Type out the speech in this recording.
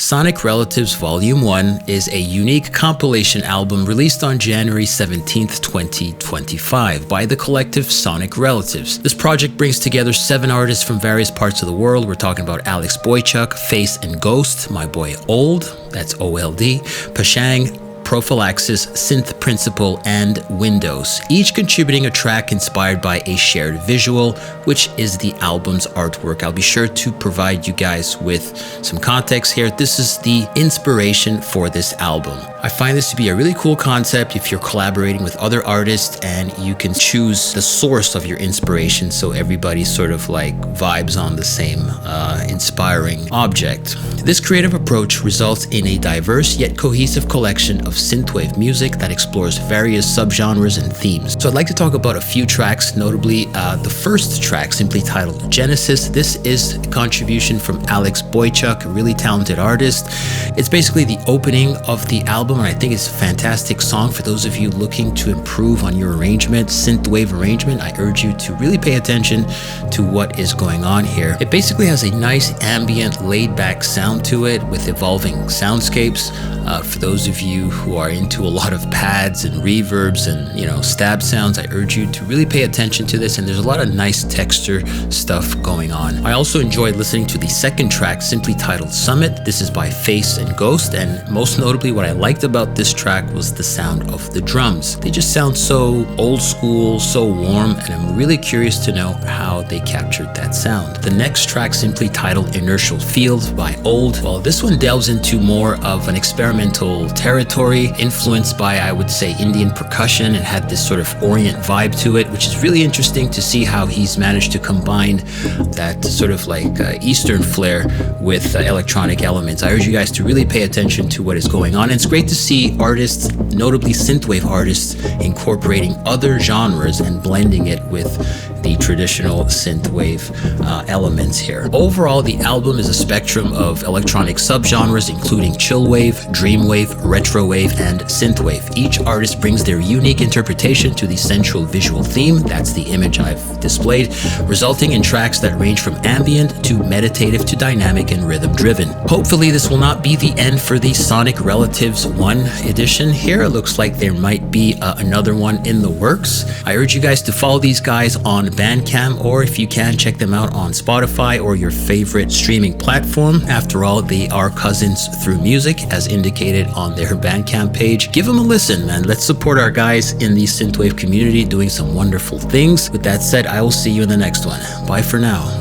Sonic Relatives Volume 1 is a unique compilation album released on January 17th, 2025 by the collective Sonic Relatives. This project brings together 7 artists from various parts of the world. We're talking about Alex Boychuk, Face and Ghost, my boy Old, that's OLD, Pashang, Prophylaxis, Synth Principle, and Windows, each contributing a track inspired by a shared visual, which is the album's artwork. I'll be sure to provide you guys with some context here. This is the inspiration for this album. I find this to be a really cool concept if you're collaborating with other artists and you can choose the source of your inspiration so everybody sort of like vibes on the same inspiring object. This creative approach results in a diverse yet cohesive collection of synthwave music that explores various subgenres and themes. So I'd like to talk about a few tracks, notably the first track, simply titled Genesis. This is a contribution from Alex Boychuk, a really talented artist. It's basically the opening of the album, and I think it's a fantastic song for those of you looking to improve on your arrangement, synthwave arrangement. I urge you to really pay attention to what is going on here. It basically has a nice ambient, laid-back sound to it with evolving soundscapes. For those of you who are into a lot of pads and reverbs and, you know, stab sounds, I urge you to really pay attention to this, and there's a lot of nice texture stuff going on. I also enjoyed listening to the second track, simply titled Summit. This is by Face and Ghost, and most notably what I liked about this track was the sound of the drums. They just sound so old school, so warm, and I'm really curious to know how they captured that sound. The next track, simply titled Inertial Field by Old. Well, this one delves into more of an experimental territory influenced by, I would say, Indian percussion, and had this sort of Orient vibe to it, which is really interesting to see how he's managed to combine that sort of like Eastern flair with electronic elements. I urge you guys to really pay attention to what is going on. And it's great to see artists, notably synthwave artists, incorporating other genres and blending it with the traditional synthwave elements here. Overall, the album is a spectrum of electronic subgenres, including chillwave, dreamwave, retrowave, and synthwave. Each artist brings their unique interpretation to the central visual theme, that's the image I've displayed, resulting in tracks that range from ambient to meditative to dynamic and rhythm driven. Hopefully this will not be the end for the Sonic Relatives 1 edition here. It looks like there might be another one in the works. I urge you guys to follow these guys on Bandcamp, or if you can, check them out on Spotify or your favorite streaming platform. After all, they are cousins through music, as indicated on their Bandcamp page. Give them a listen, man. Let's support our guys in the synthwave community doing some wonderful things. With that said, I will see you in the next one. Bye for now.